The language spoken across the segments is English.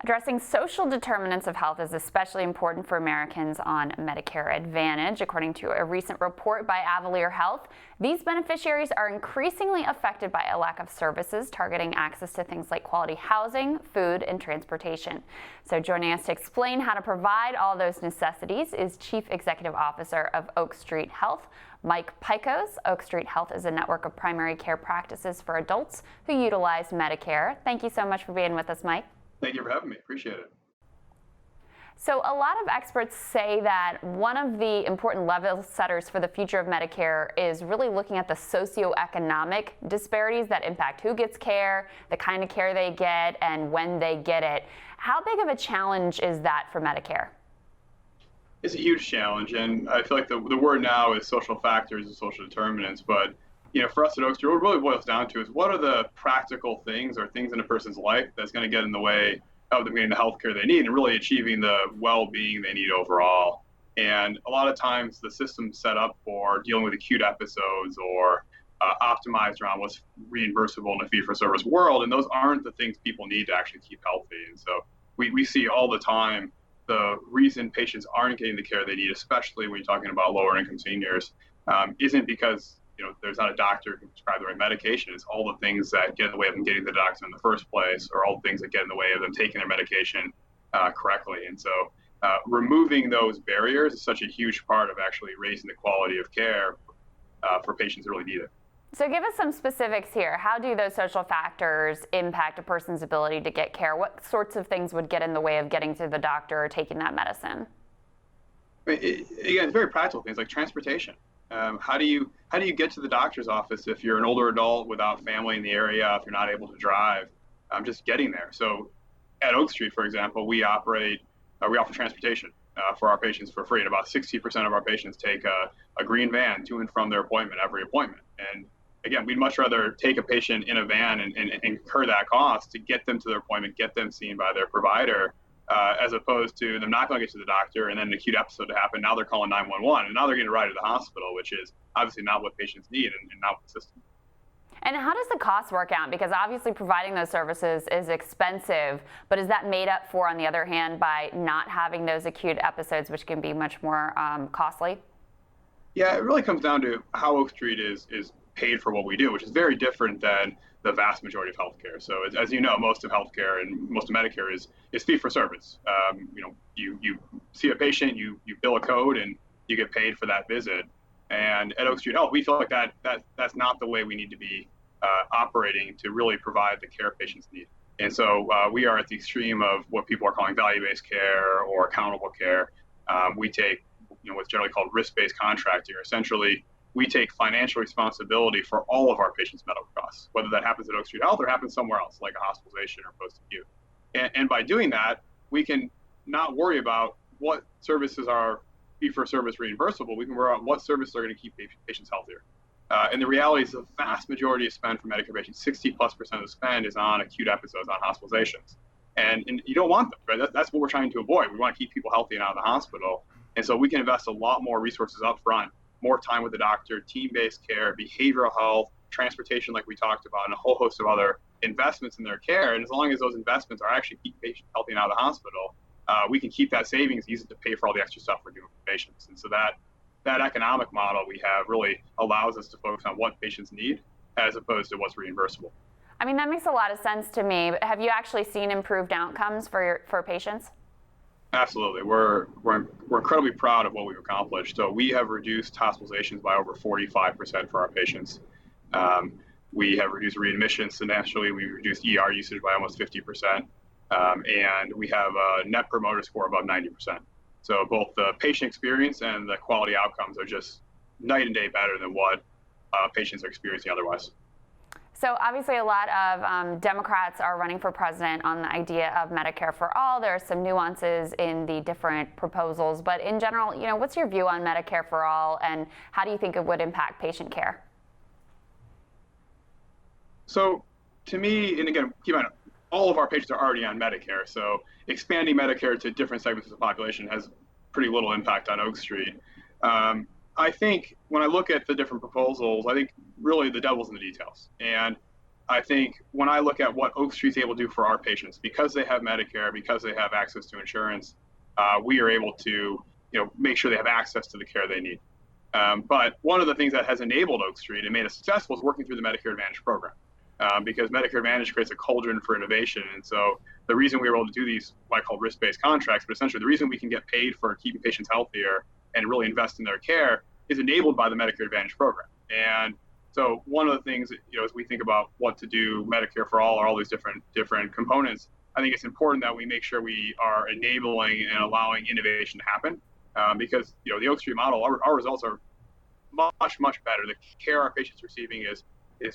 Addressing social determinants of health is especially important for Americans on Medicare Advantage. According to a recent report by Avalere Health, these beneficiaries are increasingly affected by a lack of services targeting access to things like quality housing, food, and transportation. So joining us to explain how to provide all those necessities is Chief Executive Officer of Oak Street Health, Mike Pykosz. Oak Street Health is a network of primary care practices for adults who utilize Medicare. Thank you so much for being with us, Mike. Thank you for having me. Appreciate it. So a lot of experts say that one of the important level setters for the future of Medicare is really looking at the socioeconomic disparities that impact who gets care, the kind of care they get, and when they get it. How big of a challenge is that for Medicare? It's a huge challenge, and I feel like the word now is social factors and social determinants, but for us at Oak Street, what it really boils down to is what are the practical things or things in a person's life that's going to get in the way of them getting the health care they need and really achieving the well-being they need overall. And a lot of times the system's set up for dealing with acute episodes or optimized around what's reimbursable in a fee-for-service world, and those aren't the things people need to actually keep healthy. And so we see all the time the reason patients aren't getting the care they need, especially when you're talking about lower-income seniors, isn't because there's not a doctor who can prescribe the right medication. It's all the things that get in the way of them getting the doctor in the first place, or all the things that get in the way of them taking their medication correctly. And so removing those barriers is such a huge part of actually raising the quality of care for patients who really need it. So give us some specifics here. How do those social factors impact a person's ability to get care? What sorts of things would get in the way of getting to the doctor or taking that medicine? Again, it's very practical things like transportation. How do you get to the doctor's office if you're an older adult without family in the area, if you're not able to drive? Just getting there. So at Oak Street, for example, we offer transportation for our patients for free. And about 60% of our patients take a green van to and from their appointment every appointment. And again, we'd much rather take a patient in a van and incur that cost to get them to their appointment, get them seen by their provider, as opposed to them not going to get to the doctor and then an acute episode to happen. Now they're calling 911 and now they're getting a ride to the hospital, which is obviously not what patients need and not what the system. And how does the cost work out? Because obviously providing those services is expensive, but is that made up for, on the other hand, by not having those acute episodes, which can be much more costly? Yeah, it really comes down to how Oak Street is paid for what we do, which is very different than the vast majority of healthcare. So as you know, most of healthcare and most of Medicare is fee for service. You see a patient, you bill a code, and you get paid for that visit. And at Oak Street Health, we feel like that's not the way we need to be operating to really provide the care patients need. And so we are at the extreme of what people are calling value-based care or accountable care. We take what's generally called risk-based contracting, or essentially we take financial responsibility for all of our patients' medical costs, whether that happens at Oak Street Health or happens somewhere else, like a hospitalization or post-acute. And by doing that, we can not worry about what services are fee-for-service reimbursable. We can worry about what services are going to keep patients healthier. And the reality is the vast majority of spend for Medicare patients, 60+% of the spend is on acute episodes, on hospitalizations. And you don't want them, right? That's what we're trying to avoid. We want to keep people healthy and out of the hospital. And so we can invest a lot more resources up front, more time with the doctor, team-based care, behavioral health, transportation like we talked about, and a whole host of other investments in their care. And as long as those investments are actually keep patients healthy and out of the hospital, we can keep that savings easy to pay for all the extra stuff we're doing for patients. And so that economic model we have really allows us to focus on what patients need as opposed to what's reimbursable. I mean, that makes a lot of sense to me, but have you actually seen improved outcomes for patients? Absolutely. We're incredibly proud of what we've accomplished. So we have reduced hospitalizations by over 45% for our patients. We have reduced readmissions substantially. We've reduced ER usage by almost 50%. And we have a net promoter score above 90%. So both the patient experience and the quality outcomes are just night and day better than what patients are experiencing otherwise. So obviously a lot of Democrats are running for president on the idea of Medicare for all. There are some nuances in the different proposals, but in general, what's your view on Medicare for all, and how do you think it would impact patient care? So to me, and again, keep in mind, all of our patients are already on Medicare, so expanding Medicare to different segments of the population has pretty little impact on Oak Street. I think when I look at the different proposals, I think really the devil's in the details. And I think when I look at what Oak Street's able to do for our patients, because they have Medicare, because they have access to insurance, we are able to make sure they have access to the care they need. But one of the things that has enabled Oak Street and made us successful is working through the Medicare Advantage program, because Medicare Advantage creates a cauldron for innovation. And so the reason we were able to do these, what I call risk-based contracts, but essentially the reason we can get paid for keeping patients healthier and really invest in their care is enabled by the Medicare Advantage program. And so one of the things, as we think about what to do, Medicare for all, or all these different components, I think it's important that we make sure we are enabling and allowing innovation to happen, because the Oak Street model, our results are much better. The care our patients are receiving is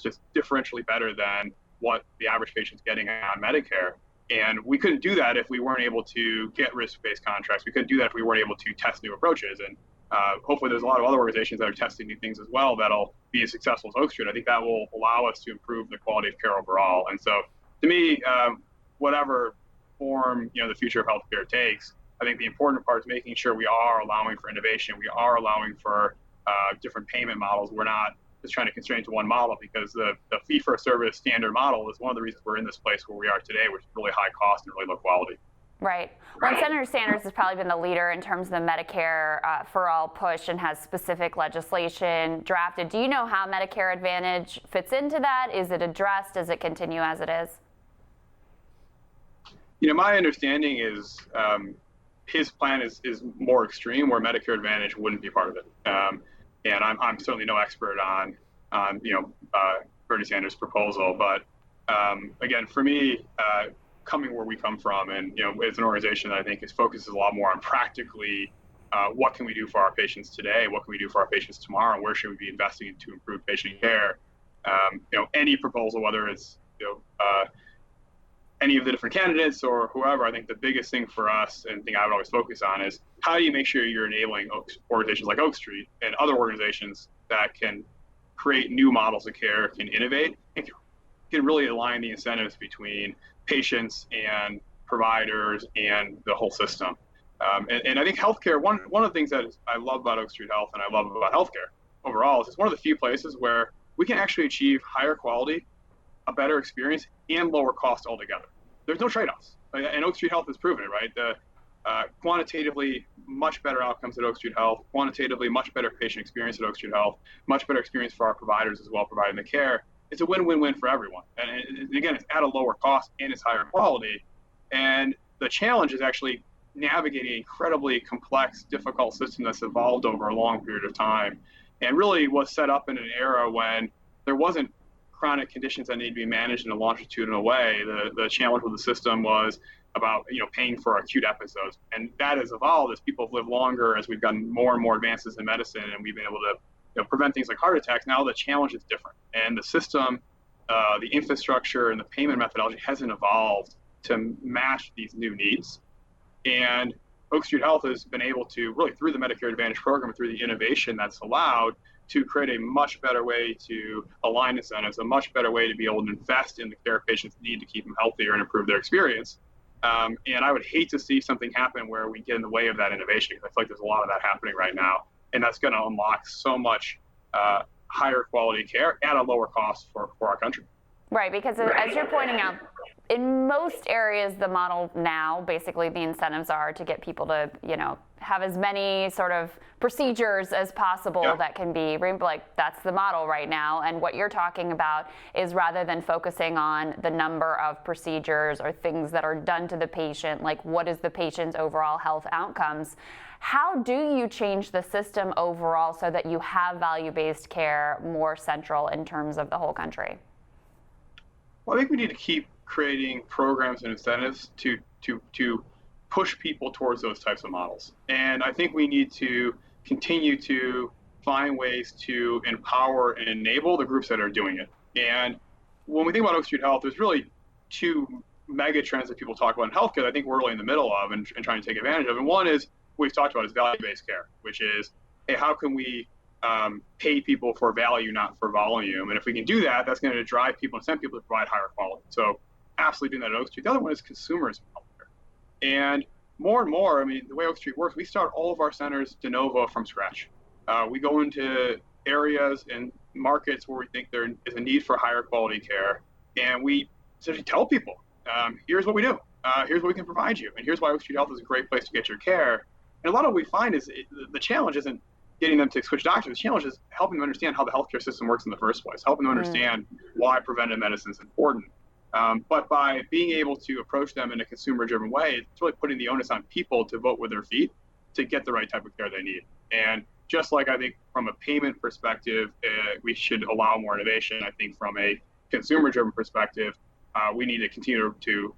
just differentially better than what the average patient's getting on Medicare. And we couldn't do that if we weren't able to get risk-based contracts. We couldn't do that if we weren't able to test new approaches. And hopefully there's a lot of other organizations that are testing new things as well that'll be as successful as Oak Street. I think that will allow us to improve the quality of care overall. And so to me, whatever form the future of healthcare takes, I think the important part is making sure we are allowing for innovation. We are allowing for different payment models. We're not just trying to constrain to one model, because the fee-for-service standard model is one of the reasons we're in this place where we are today, which is really high cost and really low quality. Right. Well, Senator Sanders has probably been the leader in terms of the Medicare for all push and has specific legislation drafted. Do you know how Medicare Advantage fits into that? Is it addressed? Does it continue as it is? My understanding is his plan is more extreme, where Medicare Advantage wouldn't be part of it. And I'm certainly no expert on Bernie Sanders' proposal, but again, for me, coming where we come from, and it's an organization that I think focuses a lot more on practically what can we do for our patients today, what can we do for our patients tomorrow, and where should we be investing to improve patient care. Any proposal, whether it's any of the different candidates or whoever, I think the biggest thing for us, and thing I would always focus on, is how do you make sure you're enabling organizations like Oak Street and other organizations that can create new models of care, can innovate, and can really align the incentives between patients and providers and the whole system. And I think healthcare, one of the things that I love about Oak Street Health and I love about healthcare overall is it's one of the few places where we can actually achieve higher quality, a better experience, and lower cost altogether. There's no trade-offs. And Oak Street Health has proven it, right? The quantitatively much better outcomes at Oak Street Health, quantitatively much better patient experience at Oak Street Health, much better experience for our providers as well, providing the care. It's a win-win-win for everyone. And again, it's at a lower cost and it's higher quality. And the challenge is actually navigating an incredibly complex, difficult system that's evolved over a long period of time, and really was set up in an era when there wasn't chronic conditions that need to be managed in a longitudinal way. The challenge with the system was about paying for acute episodes, and that has evolved as people have lived longer, as we've gotten more and more advances in medicine, and we've been able to prevent things like heart attacks. Now the challenge is different, and the system, the infrastructure, and the payment methodology hasn't evolved to match these new needs. And Oak Street Health has been able to, really through the Medicare Advantage program, through the innovation that's allowed, to create a much better way to align incentives, a much better way to be able to invest in the care patients need to keep them healthier and improve their experience. And I would hate to see something happen where we get in the way of that innovation, because I feel like there's a lot of that happening right now. And that's going to unlock so much higher quality care at a lower cost for our country. Right, because as you're pointing out, in most areas, the model now, basically the incentives are to get people to, have as many sort of procedures as possible that can be, like, that's the model right now. And what you're talking about is, rather than focusing on the number of procedures or things that are done to the patient, like what is the patient's overall health outcomes, how do you change the system overall so that you have value-based care more central in terms of the whole country? Well, I think we need to keep creating programs and incentives to push people towards those types of models. And I think we need to continue to find ways to empower and enable the groups that are doing it. And when we think about Oak Street Health, there's really two mega trends that people talk about in healthcare that I think we're really in the middle of and trying to take advantage of. And one is, what we've talked about, is value-based care, which is, hey, how can we pay people for value, not for volume? And if we can do that, that's going to drive people and send people to provide higher quality. So absolutely doing that at Oak Street. The other one is consumerism healthcare. And more, the way Oak Street works, we start all of our centers de novo from scratch. We go into areas and markets where we think there is a need for higher quality care, and we essentially tell people, here's what we do, here's what we can provide you, and here's why Oak Street Health is a great place to get your care. And a lot of what we find is the challenge isn't getting them to switch doctors. The challenge is helping them understand how the healthcare system works in the first place, helping them understand why preventive medicine is important. But by being able to approach them in a consumer-driven way, it's really putting the onus on people to vote with their feet to get the right type of care they need. And just like I think from a payment perspective, we should allow more innovation. I think from a consumer-driven perspective, we need to continue to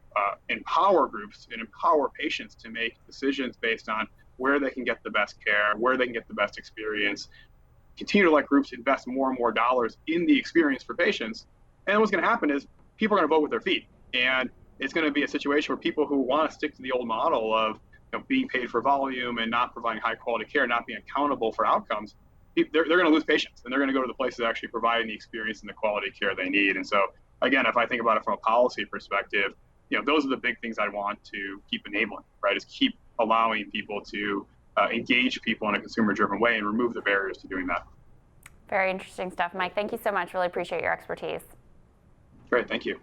empower groups and empower patients to make decisions based on where they can get the best care, where they can get the best experience, continue to let groups invest more and more dollars in the experience for patients. And what's going to happen is people are going to vote with their feet. And it's going to be a situation where people who want to stick to the old model of being paid for volume and not providing high quality care, not being accountable for outcomes, they're going to lose patients, and they're going to go to the places actually providing the experience and the quality care they need. And so, again, if I think about it from a policy perspective, those are the big things I want to keep enabling, right? Is keep allowing people to engage people in a consumer-driven way and remove the barriers to doing that. Very interesting stuff, Mike. Thank you so much. Really appreciate your expertise. Great, thank you.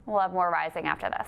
We'll have more Rising after this.